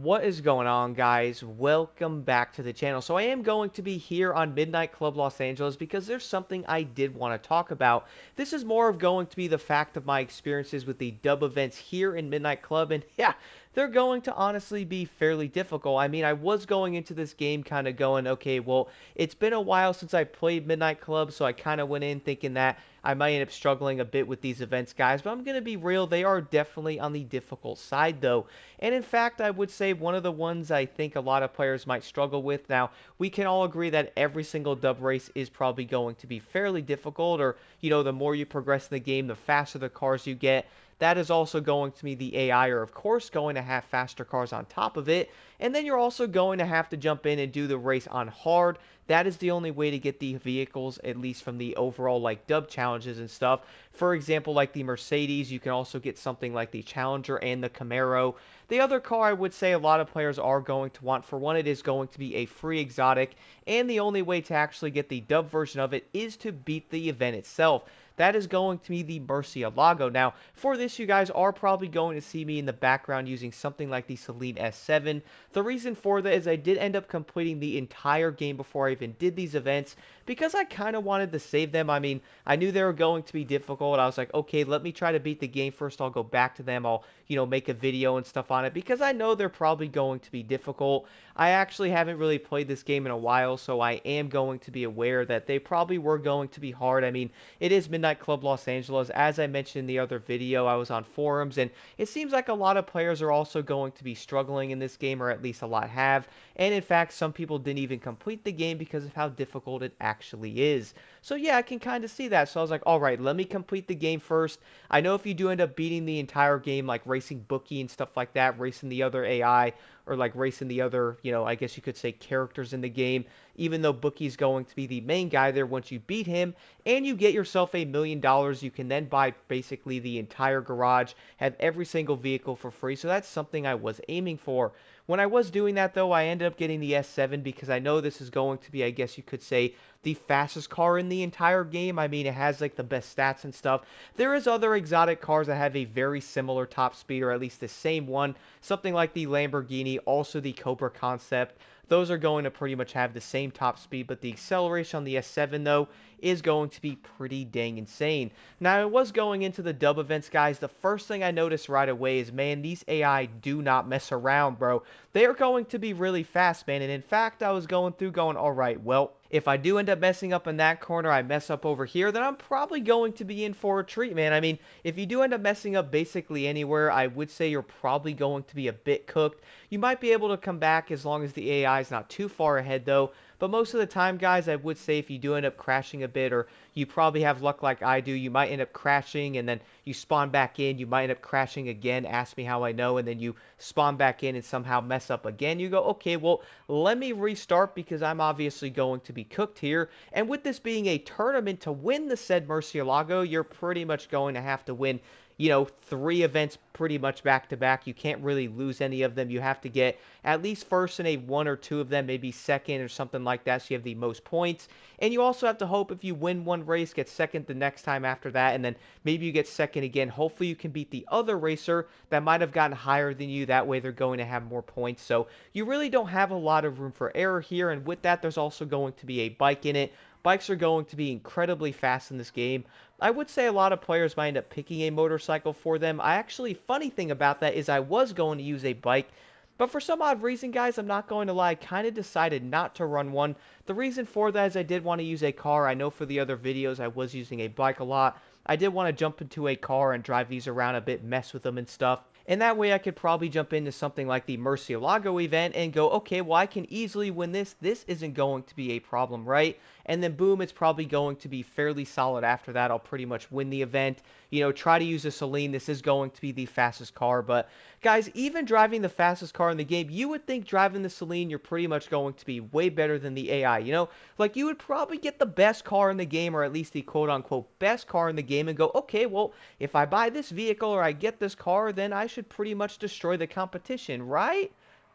What is going on, guys? Welcome back to the channel. So I am going to be here on Midnight Club Los Angeles because there's something I did want to talk about. This is more of going to be the fact of my experiences with the dub events here in Midnight Club, and yeah, they're going to honestly be fairly difficult. I mean, I was going into this game kind of going, okay, well, it's been a while since I played Midnight Club, so I kind of went in thinking that I might end up struggling a bit with these events, guys, but I'm going to be real. They are definitely on the difficult side, though. And in fact, I would say one of the ones I think a lot of players might struggle with. Now, we can all agree that every single dub race is probably going to be fairly difficult, or, the more you progress in the game, the faster the cars you get. That is also going to be the AI are, of course, going to have faster cars on top of it. And then you're also going to have to jump in and do the race on hard. That is the only way to get the vehicles, at least from the overall, like, dub challenges and stuff. For example, like the Mercedes, you can also get something like the Challenger and the Camaro. The other car I would say a lot of players are going to want, for one, it is going to be a free exotic, and the only way to actually get the dub version of it is to beat the event itself. That is going to be the Murcielago. Now, for this, you guys are probably going to see me in the background using something like the Celine S7. The reason for that is I did end up completing the entire game before I even did these events because I kind of wanted to save them. I mean, I knew they were going to be difficult. I was like, okay, let me try to beat the game first. I'll go back to them. I'll, make a video and stuff on it because I know they're probably going to be difficult. I actually haven't really played this game in a while, so I am going to be aware that they probably were going to be hard. I mean, it is Midnight Club Los Angeles. As I mentioned in the other video, I was on forums, and it seems like a lot of players are also going to be struggling in this game, or at least a lot have. And in fact, some people didn't even complete the game because of how difficult it actually is. So yeah, I can kind of see that. So I was like, all right, let me complete the game first. I know if you do end up beating the entire game, like racing Bookie and stuff like that, racing the other AI, or like racing the other, I guess you could say characters in the game, even though Bookie's going to be the main guy there once you beat him, and you get yourself $1 million, you can then buy basically the entire garage, have every single vehicle for free, so that's something I was aiming for. When I was doing that, though, I ended up getting the S7 because I know this is going to be, I guess you could say, the fastest car in the entire game. I mean, it has, like, the best stats and stuff. There is other exotic cars that have a very similar top speed, or at least the same one. Something like the Lamborghini, also the Cobra concept. Those are going to pretty much have the same top speed, but the acceleration on the S7, though, is going to be pretty dang insane. Now, I was going into the dub events, guys. The first thing I noticed right away is, man, these AI do not mess around, bro. They are going to be really fast, man. And in fact, I was going through going, all right, well, if I do end up messing up in that corner, I mess up over here, then I'm probably going to be in for a treat, man. I mean, if you do end up messing up basically anywhere, I would say you're probably going to be a bit cooked. You might be able to come back as long as the AI is not too far ahead, though. But most of the time, guys, I would say if you do end up crashing a bit, or you probably have luck like I do, you might end up crashing and then you spawn back in, you might end up crashing again, ask me how I know, and then you spawn back in and somehow mess up again. You go, okay, well, let me restart because I'm obviously going to be cooked here. And with this being a tournament to win the said Murcielago, you're pretty much going to have to win 3 events pretty much back to back. You can't really lose any of them. You have to get at least first in a 1 or 2 of them, maybe second or something like that, so you have the most points. And you also have to hope if you win one race, get second the next time after that, and then maybe you get second again. Hopefully you can beat the other racer that might have gotten higher than you. That way they're going to have more points. So you really don't have a lot of room for error here, and with that, there's also going to be a bike in it. Bikes are going to be incredibly fast in this game. I would say a lot of players might end up picking a motorcycle for them. Funny thing about that is I was going to use a bike, but for some odd reason, guys, I'm not going to lie, I kind of decided not to run one. The reason for that is I did want to use a car. I know for the other videos I was using a bike a lot. I did want to jump into a car and drive these around a bit, mess with them and stuff. And that way I could probably jump into something like the Murcielago event and go, okay, well, I can easily win this. This isn't going to be a problem, right? And then boom, it's probably going to be fairly solid after that. I'll pretty much win the event. Try to use a Celine. This is going to be the fastest car. But guys, even driving the fastest car in the game, you would think driving the Celine, you're pretty much going to be way better than the AI. Like you would probably get the best car in the game, or at least the quote unquote best car in the game, and go, okay, well, if I buy this vehicle or I get this car, then I should pretty much destroy the competition, right?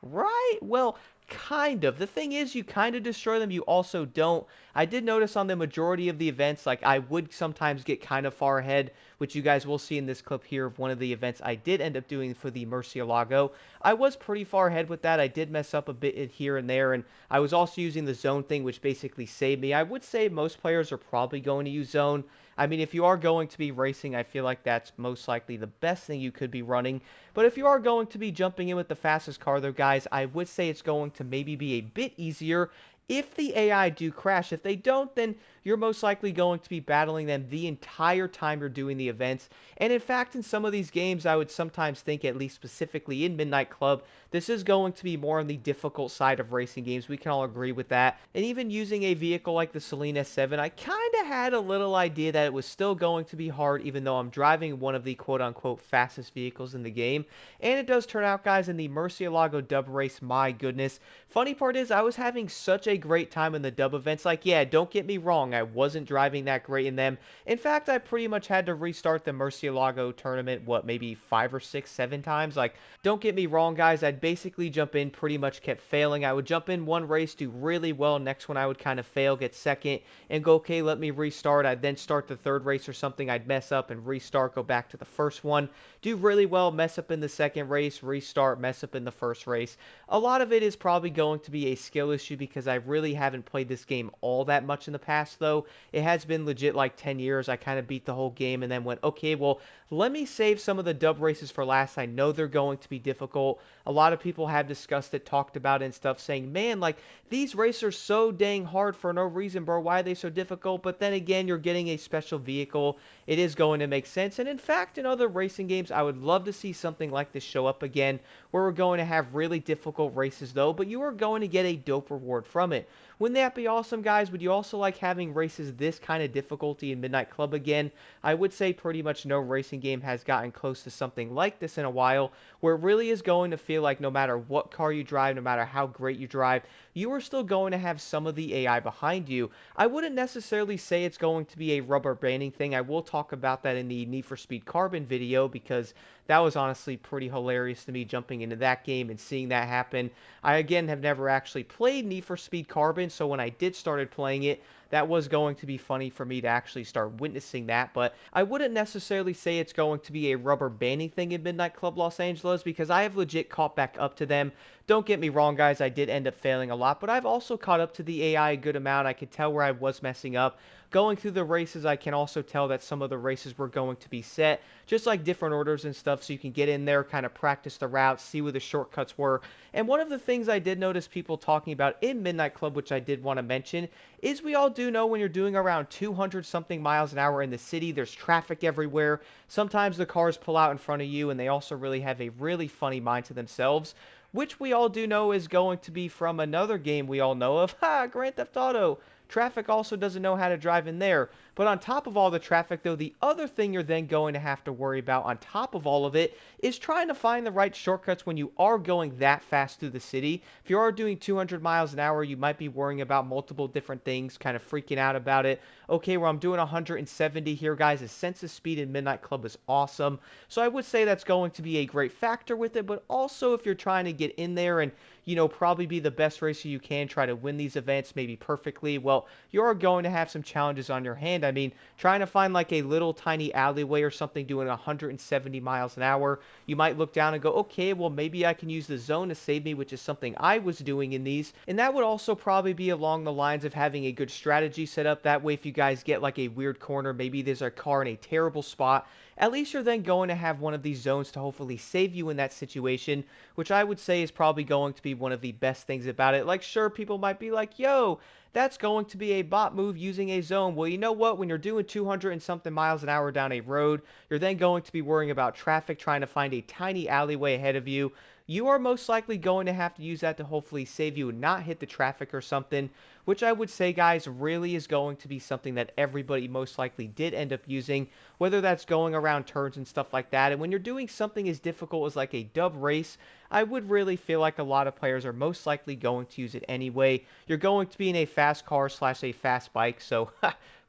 Right? Well, kind of. The thing is, you kind of destroy them, you also don't. I did notice on the majority of the events, like, I would sometimes get kind of far ahead which you guys will see in this clip here of one of the events I did end up doing for the Murcielago. I was pretty far ahead with that. I did mess up a bit here and there, and I was also using the zone thing, which basically saved me. I would say most players are probably going to use zone. I mean, if you are going to be racing, I feel like that's most likely the best thing you could be running. But if you are going to be jumping in with the fastest car, though, guys, I would say it's going to maybe be a bit easier if the AI do crash. If they don't, then you're most likely going to be battling them the entire time you're doing the events. And in fact, in some of these games, I would sometimes think, at least specifically in Midnight Club, this is going to be more on the difficult side of racing games. We can all agree with that. And even using a vehicle like the Celine S7, I kind of had a little idea that it was still going to be hard, even though I'm driving one of the quote-unquote fastest vehicles in the game. And it does turn out, guys, in the Murcielago dub race, my goodness. Funny part is, I was having such a great time in the dub events. Like, yeah, don't get me wrong, I wasn't driving that great in them. In fact, I pretty much had to restart the Murcielago tournament, what, maybe 5 or 6, 7 times? Like, don't get me wrong, guys, I'd basically jump in, pretty much kept failing. I would jump in one race, do really well, next one I would kind of fail, get second, and go, okay, let me restart. I'd then start the third race or something, I'd mess up and restart, go back to the first one, do really well, mess up in the second race, restart, mess up in the first race. A lot of it is probably going to be a skill issue because I really haven't played this game all that much in the past, though. It has been legit like 10 years. I kind of beat the whole game and then went, okay, well, let me save some of the dub races for last. I know they're going to be difficult. A lot of people have discussed it, talked about it and stuff, saying, man, like, these races are so dang hard for no reason, bro. Why are they so difficult? But then again, you're getting a special vehicle. It is going to make sense. And in fact, in other racing games, I would love to see something like this show up again, where we're going to have really difficult races, though, but you are going to get a dope reward from it. Wouldn't that be awesome, guys? Would you also like having races this kind of difficulty in Midnight Club again? I would say pretty much no racing game has gotten close to something like this in a while, where it really is going to feel like no matter what car you drive, no matter how great you drive, you are still going to have some of the AI behind you. I wouldn't necessarily say it's going to be a rubber banding thing. I will talk about that in the Need for Speed Carbon video because that was honestly pretty hilarious to me, jumping into that game and seeing that happen. I, again, have never actually played Need for Speed Carbon, so when I did started playing it, that was going to be funny for me to actually start witnessing that, but I wouldn't necessarily say it's going to be a rubber banding thing in Midnight Club Los Angeles because I have legit caught back up to them. Don't get me wrong, guys, I did end up failing a lot, but I've also caught up to the AI a good amount. I could tell where I was messing up. Going through the races, I can also tell that some of the races were going to be set, just like different orders and stuff, so you can get in there, kind of practice the routes, see where the shortcuts were. And one of the things I did notice people talking about in Midnight Club, which I did want to mention, is we all do know when you're doing around 200 something miles an hour in the city, there's traffic everywhere. Sometimes the cars pull out in front of you, and they also really have a really funny mind to themselves, which we all do know is going to be from another game we all know of, Grand Theft Auto. Traffic also doesn't know how to drive in there. But on top of all the traffic, though, the other thing you're then going to have to worry about on top of all of it is trying to find the right shortcuts when you are going that fast through the city. If you are doing 200 miles an hour, you might be worrying about multiple different things, kind of freaking out about it. Okay, well, I'm doing 170 here, guys. The sense of speed in Midnight Club is awesome. So I would say that's going to be a great factor with it, but also if you're trying to get in there and, you know, probably be the best racer you can, try to win these events maybe perfectly, well, you're going to have some challenges on your hand. I mean, trying to find like a little tiny alleyway or something doing 170 miles an hour, you might look down and go, okay, well, maybe I can use the zone to save me, which is something I was doing in these. And that would also probably be along the lines of having a good strategy set up. That way, if you guys get like a weird corner, maybe there's a car in a terrible spot, at least you're then going to have one of these zones to hopefully save you in that situation, which I would say is probably going to be one of the best things about it. Like, sure, people might be like, yo, that's going to be a bot move using a zone. Well, you know what? When you're doing 200 and something miles an hour down a road, you're then going to be worrying about traffic, trying to find a tiny alleyway ahead of you. You are most likely going to have to use that to hopefully save you and not hit the traffic or something, which I would say, guys, really is going to be something that everybody most likely did end up using, whether that's going around turns and stuff like that. And when you're doing something as difficult as like a dub race, I would really feel like a lot of players are most likely going to use it anyway. You're going to be in a fast car slash a fast bike, so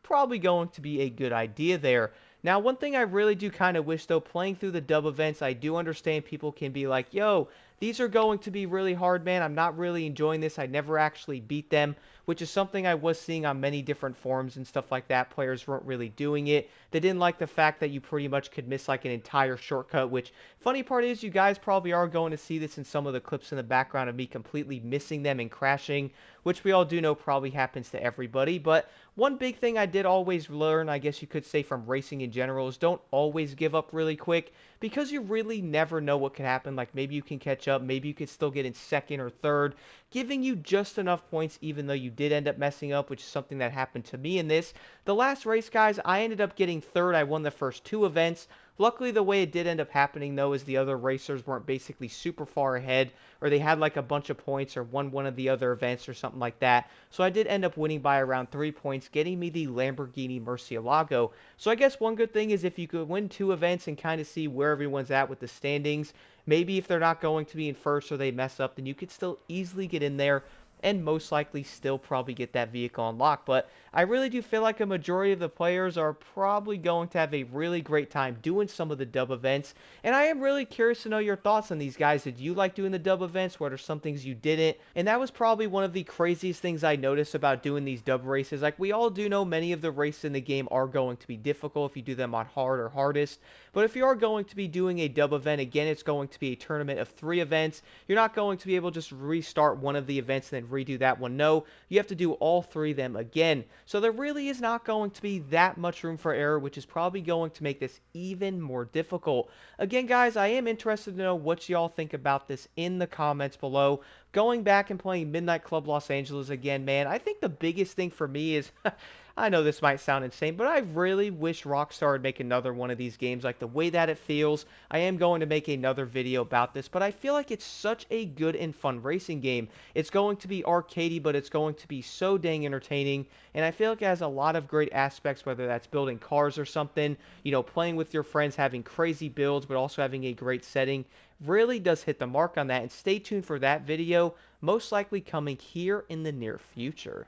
probably going to be a good idea there. Now, one thing I really do kind of wish, though, playing through the dub events, I do understand people can be like, yo, these are going to be really hard, man. I'm not really enjoying this. I never actually beat them, which is something I was seeing on many different forums and stuff like that. Players weren't really doing it. They didn't like the fact that you pretty much could miss like an entire shortcut, which funny part is you guys probably are going to see this in some of the clips in the background of me completely missing them and crashing, which we all do know probably happens to everybody. But one big thing I did always learn, I guess you could say, from racing in general is don't always give up really quick, because you really never know what could happen. Like maybe you can catch up, maybe you could still get in second or third, giving you just enough points even though you did end up messing up, which is something that happened to me in this. The last race, guys, I ended up getting third. I won the first two events. Luckily, the way it did end up happening, though, is the other racers weren't basically super far ahead, or they had like a bunch of points or won one of the other events or something like that. So I did end up winning by around 3 points, getting me the Lamborghini Murcielago. So I guess one good thing is if you could win two events and kind of see where everyone's at with the standings, maybe if they're not going to be in first or they mess up, then you could still easily get in there and most likely still probably get that vehicle unlocked. But I really do feel like a majority of the players are probably going to have a really great time doing some of the dub events. And I am really curious to know your thoughts on these guys. Did you like doing the dub events? What are some things you didn't? And that was probably one of the craziest things I noticed about doing these dub races. Like we all do know many of the races in the game are going to be difficult if you do them on hard or hardest. But if you are going to be doing a dub event, again, it's going to be a tournament of 3 events. You're not going to be able to just restart one of the events and then redo that one. No, you have to do all 3 of them again. So there really is not going to be that much room for error, which is probably going to make this even more difficult. Again, guys, I am interested to know what y'all think about this in the comments below. Going back and playing Midnight Club Los Angeles again, man, I think the biggest thing for me is I know this might sound insane, but I really wish Rockstar would make another one of these games. Like the way that it feels, I am going to make another video about this, but I feel like it's such a good and fun racing game. It's going to be arcadey, but it's going to be so dang entertaining, and I feel like it has a lot of great aspects, whether that's building cars or something, you know, playing with your friends, having crazy builds, but also having a great setting. Really does hit the mark on that, and stay tuned for that video, most likely coming here in the near future.